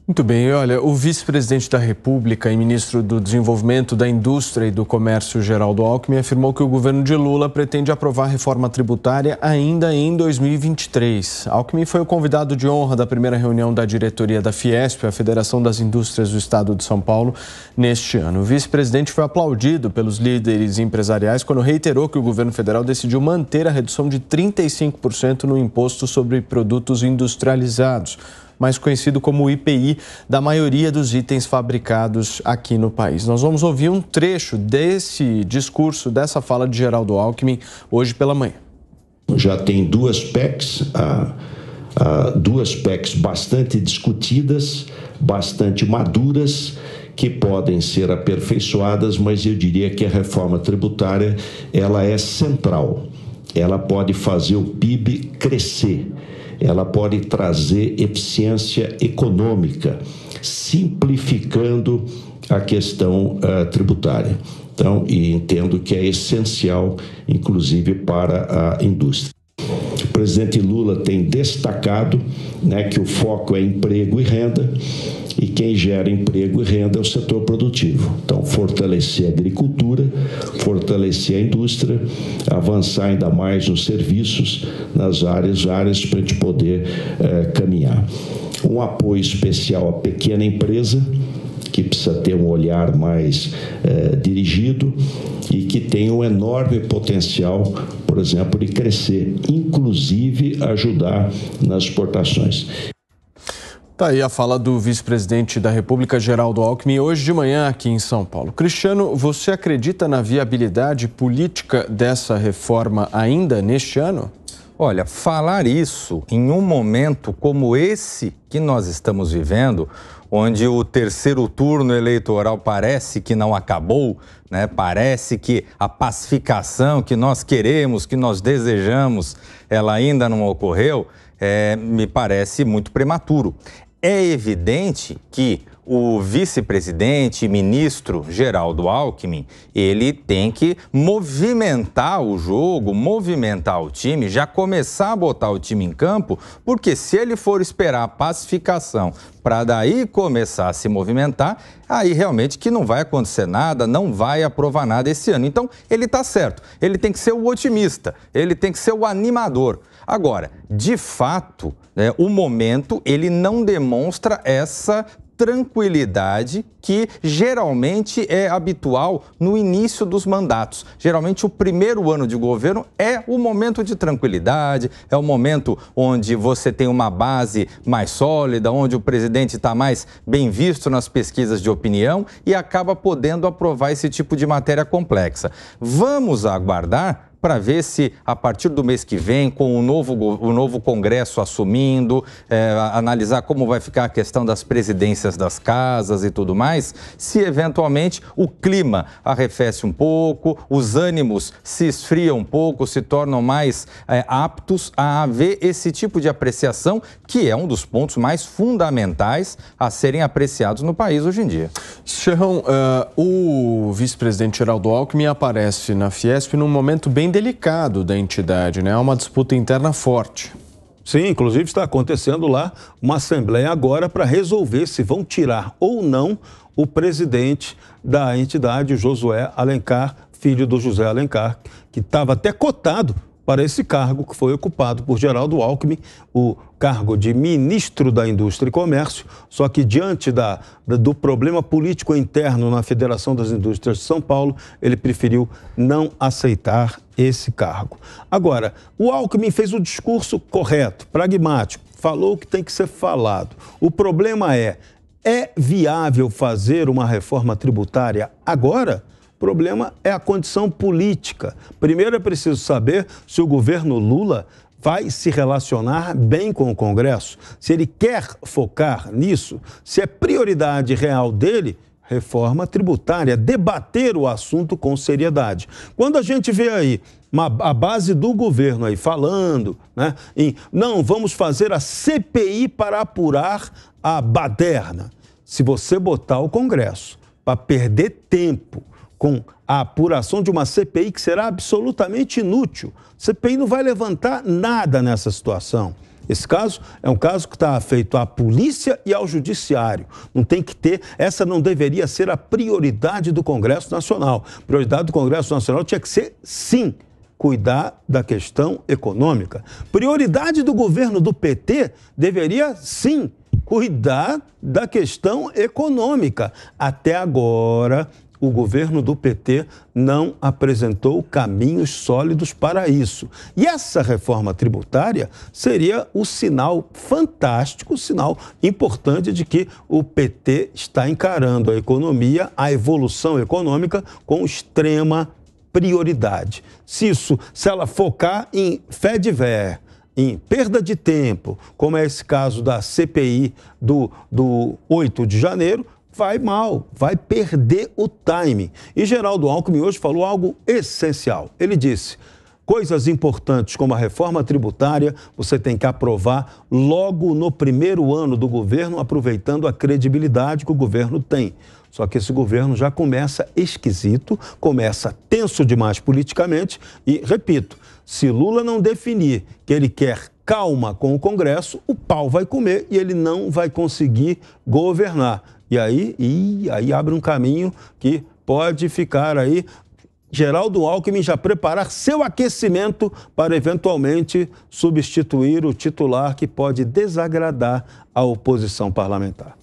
Muito bem, olha, o vice-presidente da República e ministro do Desenvolvimento da Indústria e do Comércio, Geraldo Alckmin, afirmou que o governo de Lula pretende aprovar a reforma tributária ainda em 2023. Alckmin foi o convidado de honra da primeira reunião da diretoria da Fiesp, a Federação das Indústrias do Estado de São Paulo, neste ano. O vice-presidente foi aplaudido pelos líderes empresariais quando reiterou que o governo federal decidiu manter a redução de 35% no imposto sobre produtos industrializados, mais conhecido como o IPI, da maioria dos itens fabricados aqui no país. Nós vamos ouvir um trecho desse discurso, dessa fala de Geraldo Alckmin, hoje pela manhã. Já tem duas PECs bastante discutidas, bastante maduras, que podem ser aperfeiçoadas, mas eu diria que a reforma tributária, ela é central. Ela pode fazer o PIB crescer. Ela pode trazer eficiência econômica, simplificando a questão tributária. Então, e entendo que é essencial, inclusive, para a indústria. O presidente Lula tem destacado, que o foco é emprego e renda, e quem gera emprego e renda é o setor produtivo. Então, fortalecer a agricultura, fortalecer a indústria, avançar ainda mais nos serviços, nas várias áreas para a gente poder caminhar. Um apoio especial à pequena empresa, que precisa ter um olhar mais dirigido e que tem um enorme potencial, por exemplo, de crescer, inclusive ajudar nas exportações. Tá aí a fala do vice-presidente da República, Geraldo Alckmin, hoje de manhã aqui em São Paulo. Cristiano, você acredita na viabilidade política dessa reforma ainda neste ano? Olha, falar isso em um momento como esse que nós estamos vivendo, onde o terceiro turno eleitoral parece que não acabou, parece que a pacificação que nós queremos, que nós desejamos, ela ainda não ocorreu, me parece muito prematuro. É evidente que o vice-presidente e ministro Geraldo Alckmin, ele tem que movimentar o jogo, movimentar o time, já começar a botar o time em campo, porque se ele for esperar a pacificação para daí começar a se movimentar, aí realmente que não vai acontecer nada, não vai aprovar nada esse ano. Então, ele está certo, ele tem que ser o otimista, ele tem que ser o animador. Agora, de fato, o momento, ele não demonstra essa tranquilidade que geralmente é habitual no início dos mandatos. Geralmente o primeiro ano de governo é o momento de tranquilidade, é o momento onde você tem uma base mais sólida, onde o presidente está mais bem visto nas pesquisas de opinião e acaba podendo aprovar esse tipo de matéria complexa. Vamos aguardar para ver se, a partir do mês que vem, com o novo Congresso assumindo, analisar como vai ficar a questão das presidências das casas e tudo mais, se eventualmente o clima arrefece um pouco, os ânimos se esfriam um pouco, se tornam mais aptos a ver esse tipo de apreciação, que é um dos pontos mais fundamentais a serem apreciados no país hoje em dia. Serrão, o vice-presidente Geraldo Alckmin aparece na Fiesp num momento bem delicado da entidade, Há uma disputa interna forte. Sim, inclusive está acontecendo lá uma assembleia agora para resolver se vão tirar ou não o presidente da entidade, Josué Alencar, filho do José Alencar, que estava até cotado para esse cargo que foi ocupado por Geraldo Alckmin, o cargo de ministro da Indústria e Comércio, só que diante do problema político interno na Federação das Indústrias de São Paulo, ele preferiu não aceitar esse cargo. Agora, o Alckmin fez o discurso correto, pragmático, falou o que tem que ser falado. O problema é viável fazer uma reforma tributária agora? O problema é a condição política. Primeiro é preciso saber se o governo Lula vai se relacionar bem com o Congresso, se ele quer focar nisso, se é prioridade real dele, reforma tributária, debater o assunto com seriedade. Quando a gente vê aí a base do governo aí falando, não, vamos fazer a CPI para apurar a baderna. Se você botar o Congresso para perder tempo com a apuração de uma CPI que será absolutamente inútil. A CPI não vai levantar nada nessa situação. Esse caso é um caso que está feito à polícia e ao judiciário. Não tem que ter, essa não deveria ser a prioridade do Congresso Nacional. A prioridade do Congresso Nacional tinha que ser, sim, cuidar da questão econômica. Prioridade do governo do PT deveria, sim, cuidar da questão econômica. Até agora, o governo do PT não apresentou caminhos sólidos para isso. E essa reforma tributária seria o sinal fantástico, o sinal importante de que o PT está encarando a economia, a evolução econômica com extrema prioridade. Se ela focar em fé de ver, em perda de tempo, como é esse caso da CPI do 8 de janeiro, vai mal, vai perder o timing. E Geraldo Alckmin hoje falou algo essencial. Ele disse: coisas importantes como a reforma tributária, você tem que aprovar logo no primeiro ano do governo, aproveitando a credibilidade que o governo tem. Só que esse governo já começa esquisito, começa tenso demais politicamente e, repito, se Lula não definir que ele quer calma com o Congresso, o pau vai comer e ele não vai conseguir governar. E aí abre um caminho que pode ficar aí. Geraldo Alckmin já preparar seu aquecimento para eventualmente substituir o titular que pode desagradar a oposição parlamentar.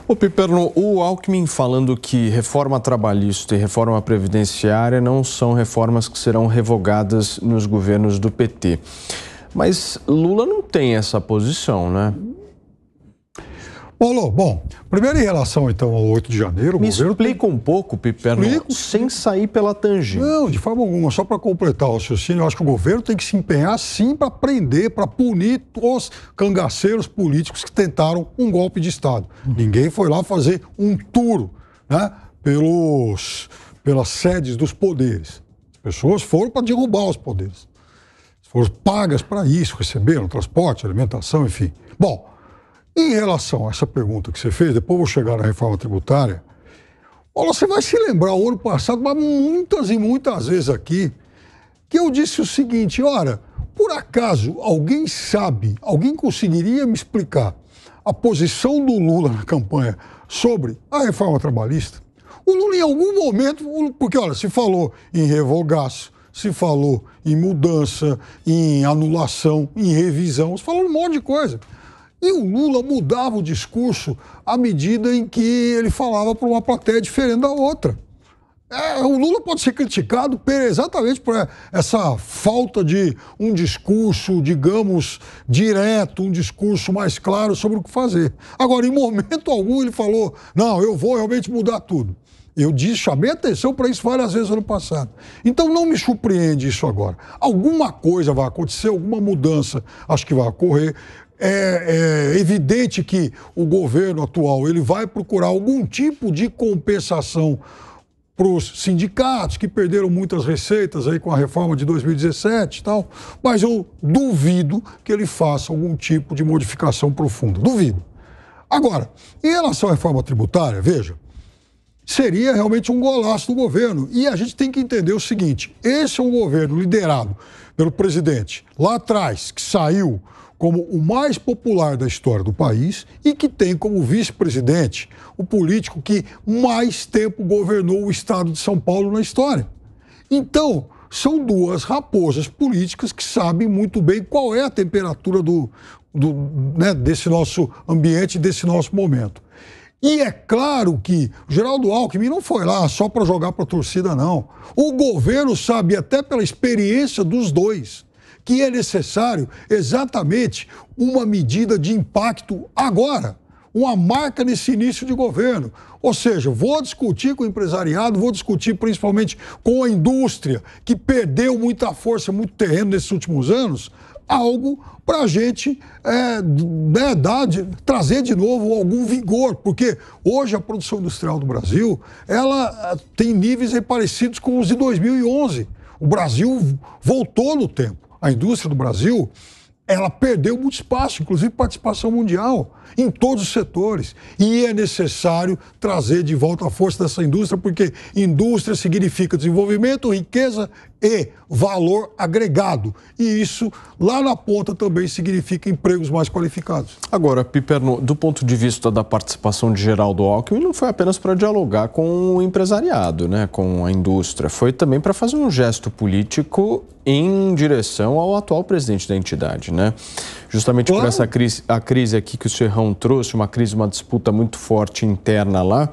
Ô Piperno, o Alckmin falando que reforma trabalhista e reforma previdenciária não são reformas que serão revogadas nos governos do PT. Mas Lula não tem essa posição, né? Paulo, bom, primeiro em relação então ao 8 de janeiro... Me explica um pouco, Piperno, sem sair pela tangente. Não, de forma alguma, só para completar o raciocínio, eu acho que o governo tem que se empenhar sim para prender, para punir os cangaceiros políticos que tentaram um golpe de Estado. Ninguém foi lá fazer um tour, né, pelas sedes dos poderes. As pessoas foram para derrubar os poderes. Foram pagas para isso, receberam transporte, alimentação, enfim. Bom, em relação a essa pergunta que você fez, depois eu vou chegar na reforma tributária, olha, você vai se lembrar, o ano passado, mas muitas e muitas vezes aqui, que eu disse o seguinte: ora, por acaso alguém sabe, alguém conseguiria me explicar a posição do Lula na campanha sobre a reforma trabalhista? O Lula em algum momento, porque olha, se falou em revogaço, se falou em mudança, em anulação, em revisão, se falou um monte de coisa. E o Lula mudava o discurso à medida em que ele falava para uma plateia diferente da outra. O Lula pode ser criticado exatamente por essa falta de um discurso, digamos, direto, um discurso mais claro sobre o que fazer. Agora, em momento algum, ele falou: não, eu vou realmente mudar tudo. Eu chamei atenção para isso várias vezes ano passado. Então não me surpreende isso agora. Alguma coisa vai acontecer, alguma mudança acho que vai ocorrer. É evidente que o governo atual ele vai procurar algum tipo de compensação para os sindicatos que perderam muitas receitas aí com a reforma de 2017 e tal, mas eu duvido que ele faça algum tipo de modificação profunda. Duvido. Agora, em relação à reforma tributária, veja, seria realmente um golaço do governo. E a gente tem que entender o seguinte: esse é um governo liderado pelo presidente lá atrás, que saiu como o mais popular da história do país e que tem como vice-presidente o político que mais tempo governou o estado de São Paulo na história. Então, são duas raposas políticas que sabem muito bem qual é a temperatura desse nosso ambiente, desse nosso momento. E é claro que o Geraldo Alckmin não foi lá só para jogar para a torcida, não. O governo sabe, até pela experiência dos dois, que é necessário exatamente uma medida de impacto agora, uma marca nesse início de governo. Ou seja, vou discutir com o empresariado, vou discutir principalmente com a indústria, que perdeu muita força, muito terreno nesses últimos anos, algo para a gente trazer de novo algum vigor, porque hoje a produção industrial do Brasil ela tem níveis parecidos com os de 2011. O Brasil voltou no tempo. A indústria do Brasil, ela perdeu muito espaço, inclusive participação mundial, em todos os setores. E é necessário trazer de volta a força dessa indústria, porque indústria significa desenvolvimento, riqueza e valor agregado. E isso, lá na ponta, também significa empregos mais qualificados. Agora, Piperno, do ponto de vista da participação de Geraldo Alckmin, não foi apenas para dialogar com o empresariado, né, com a indústria, foi também para fazer um gesto político em direção ao atual presidente da entidade, né? Justamente por essa crise, a crise aqui que o Serrão trouxe, uma crise, uma disputa muito forte interna lá.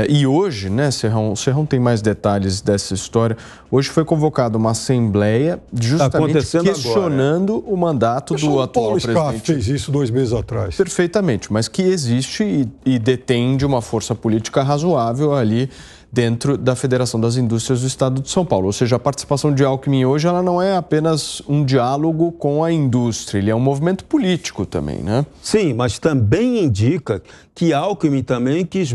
E hoje, né, Serrão, o Serrão tem mais detalhes dessa história. Hoje foi convocada uma assembleia justamente questionando agora, o mandato do atual presidente. O Paulo Scaff fez isso 2 meses atrás. Perfeitamente, mas que existe e detém de uma força política razoável ali dentro da Federação das Indústrias do Estado de São Paulo. Ou seja, a participação de Alckmin hoje ela não é apenas um diálogo com a indústria, ele é um movimento político também, né? Sim, mas também indica que Alckmin também quis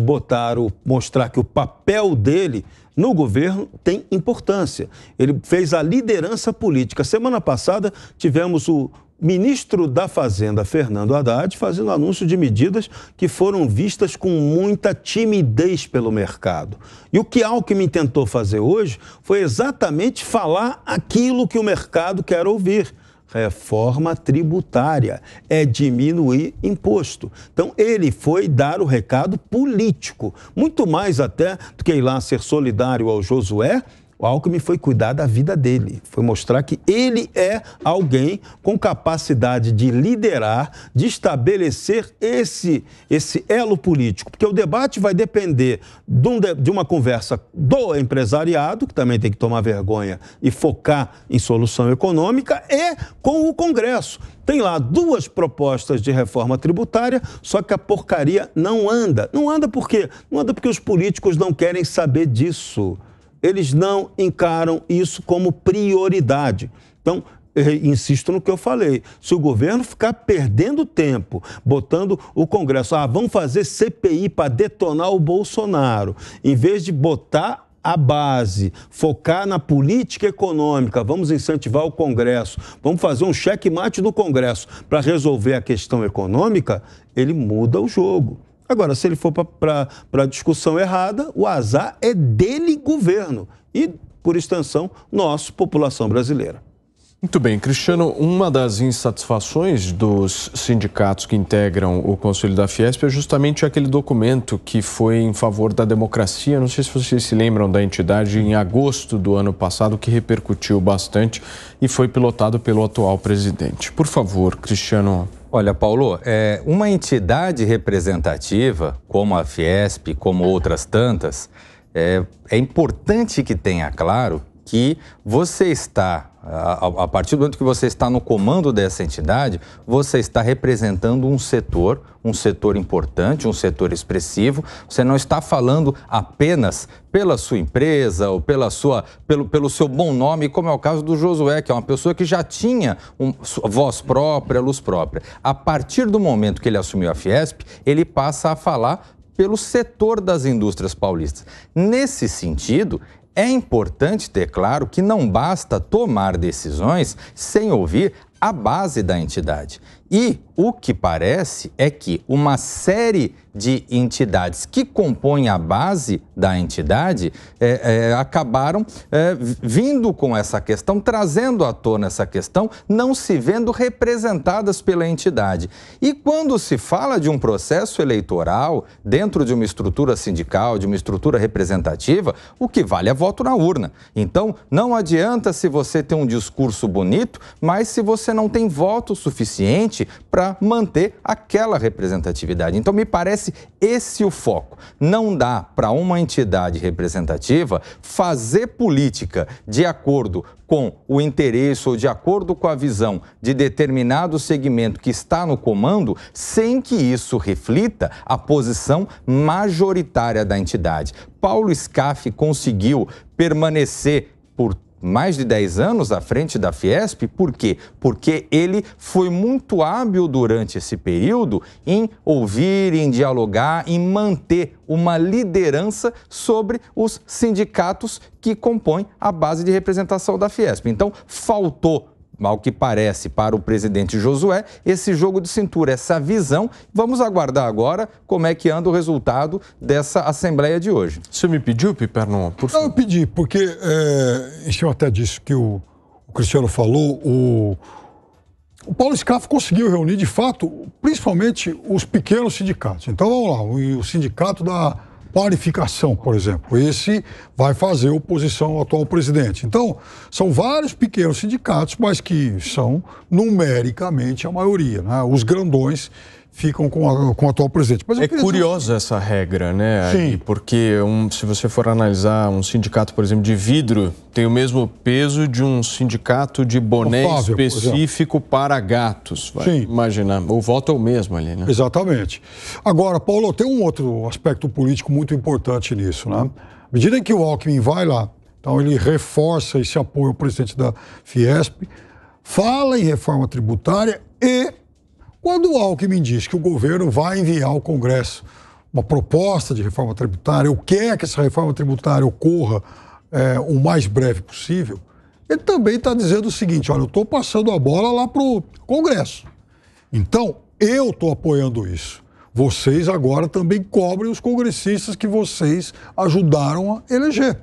mostrar que o papel dele no governo tem importância. Ele fez a liderança política. Semana passada tivemos o ministro da Fazenda, Fernando Haddad, fazendo anúncio de medidas que foram vistas com muita timidez pelo mercado. E o que Alckmin tentou fazer hoje foi exatamente falar aquilo que o mercado quer ouvir. Reforma tributária, é diminuir imposto. Então, ele foi dar o recado político, muito mais até do que ir lá ser solidário ao Josué. O Alckmin foi cuidar da vida dele, foi mostrar que ele é alguém com capacidade de liderar, de estabelecer esse elo político, porque o debate vai depender de uma conversa do empresariado, que também tem que tomar vergonha e focar em solução econômica, e com o Congresso. Tem lá 2 propostas de reforma tributária, só que a porcaria não anda. Não anda por quê? Não anda porque os políticos não querem saber disso. Eles não encaram isso como prioridade. Então, insisto no que eu falei, se o governo ficar perdendo tempo, botando o Congresso, vamos fazer CPI para detonar o Bolsonaro, em vez de botar a base, focar na política econômica, vamos incentivar o Congresso, vamos fazer um checkmate do Congresso para resolver a questão econômica, ele muda o jogo. Agora, se ele for para a discussão errada, o azar é dele, governo, e, por extensão, nossa população brasileira. Muito bem, Cristiano, uma das insatisfações dos sindicatos que integram o Conselho da Fiesp é justamente aquele documento que foi em favor da democracia. Não sei se vocês se lembram da entidade, em agosto do ano passado, que repercutiu bastante e foi pilotado pelo atual presidente. Por favor, Cristiano. Olha, Paulo, uma entidade representativa, como a Fiesp, como outras tantas, é importante que tenha claro que você está, a partir do momento que você está no comando dessa entidade, você está representando um setor importante, um setor expressivo. Você não está falando apenas pela sua empresa ou pelo seu bom nome, como é o caso do Josué, que é uma pessoa que já tinha voz própria, luz própria. A partir do momento que ele assumiu a Fiesp, ele passa a falar pelo setor das indústrias paulistas. Nesse sentido, é importante ter claro que não basta tomar decisões sem ouvir a base da entidade. E o que parece é que uma série de entidades que compõem a base da entidade acabaram vindo com essa questão, trazendo à tona essa questão, não se vendo representadas pela entidade. E quando se fala de um processo eleitoral dentro de uma estrutura sindical, de uma estrutura representativa, o que vale é voto na urna. Então, não adianta se você tem um discurso bonito, mas se você não tem voto suficiente para manter aquela representatividade. Então, me parece esse o foco. Não dá para uma entidade representativa fazer política de acordo com o interesse ou de acordo com a visão de determinado segmento que está no comando, sem que isso reflita a posição majoritária da entidade. Paulo Scaff conseguiu permanecer por mais de 10 anos à frente da Fiesp. Por quê? Porque ele foi muito hábil durante esse período em ouvir, em dialogar, em manter uma liderança sobre os sindicatos que compõem a base de representação da Fiesp. Então, faltou ao que parece, para o presidente Josué, esse jogo de cintura, essa visão. Vamos aguardar agora como é que anda o resultado dessa Assembleia de hoje. Você me pediu, Piperno, por favor? Eu pedi, porque, em cima até disso que o Cristiano falou, o Paulo Scaff conseguiu reunir, de fato, principalmente os pequenos sindicatos. Então, vamos lá, o sindicato da Panificação, por exemplo. Esse vai fazer oposição ao atual presidente. Então, são vários pequenos sindicatos, mas que são numericamente a maioria, né? Os grandões ficam com o atual presidente. Mas é curiosa essa regra, né? Sim. Aí, porque se você for analisar um sindicato, por exemplo, de vidro, tem o mesmo peso de um sindicato de boné específico para gatos. Vai Sim. imaginar. O voto é o mesmo ali, né? Exatamente. Agora, Paulo, tem um outro aspecto político muito importante nisso, né? À medida em que o Alckmin vai lá, então ele reforça esse apoio ao presidente da Fiesp, fala em reforma tributária e quando o Alckmin diz que o governo vai enviar ao Congresso uma proposta de reforma tributária, ou quer que essa reforma tributária ocorra o mais breve possível, ele também está dizendo o seguinte: olha, eu estou passando a bola lá para o Congresso. Então, eu estou apoiando isso. Vocês agora também cobrem os congressistas que vocês ajudaram a eleger.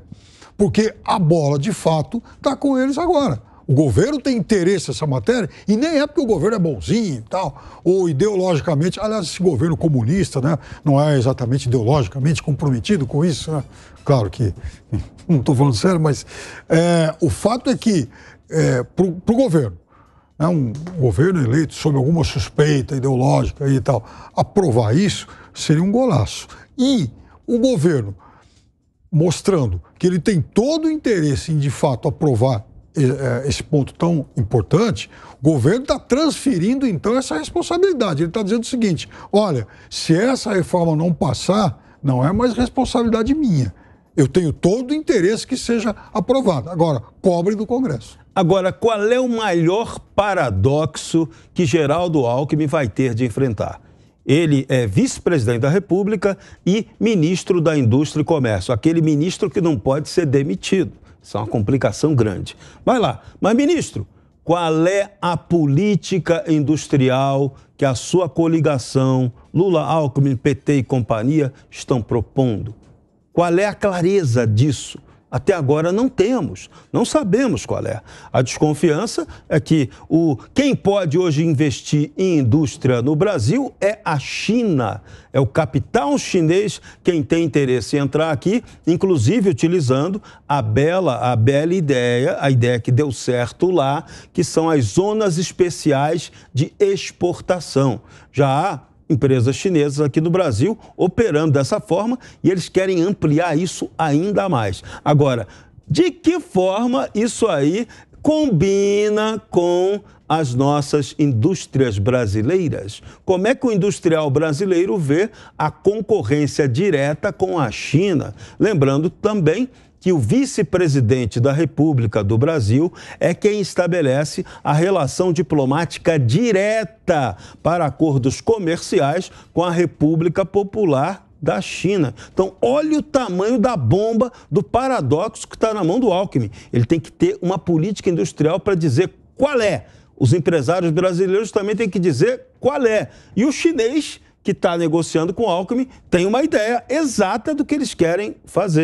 Porque a bola, de fato, está com eles agora. O governo tem interesse nessa matéria e nem é porque o governo é bonzinho e tal, ou ideologicamente, aliás, esse governo comunista, né, não é exatamente ideologicamente comprometido com isso, né? Claro que não estou falando sério, mas o fato é que para o governo, né, um governo eleito sob alguma suspeita ideológica e tal, aprovar isso seria um golaço. E o governo mostrando que ele tem todo o interesse em, de fato, aprovar esse ponto tão importante, o governo está transferindo, então, essa responsabilidade. Ele está dizendo o seguinte: olha, se essa reforma não passar, não é mais responsabilidade minha. Eu tenho todo o interesse que seja aprovada. Agora, cobre do Congresso. Agora, qual é o maior paradoxo que Geraldo Alckmin vai ter de enfrentar? Ele é vice-presidente da República e ministro da Indústria e Comércio, aquele ministro que não pode ser demitido. Isso é uma complicação grande. Vai lá. Mas, ministro, qual é a política industrial que a sua coligação, Lula, Alckmin, PT e companhia, estão propondo? Qual é a clareza disso? Até agora não temos, não sabemos qual é. A desconfiança é que quem pode hoje investir em indústria no Brasil é a China. É o capital chinês quem tem interesse em entrar aqui, inclusive utilizando a bela ideia, a ideia que deu certo lá, que são as zonas especiais de exportação. Já há empresas chinesas aqui no Brasil operando dessa forma e eles querem ampliar isso ainda mais. Agora, de que forma isso aí combina com as nossas indústrias brasileiras? Como é que o industrial brasileiro vê a concorrência direta com a China? Lembrando também que o vice-presidente da República do Brasil é quem estabelece a relação diplomática direta para acordos comerciais com a República Popular da China. Então, olha o tamanho da bomba, do paradoxo que está na mão do Alckmin. Ele tem que ter uma política industrial para dizer qual é. Os empresários brasileiros também têm que dizer qual é. E o chinês, que está negociando com o Alckmin, tem uma ideia exata do que eles querem fazer.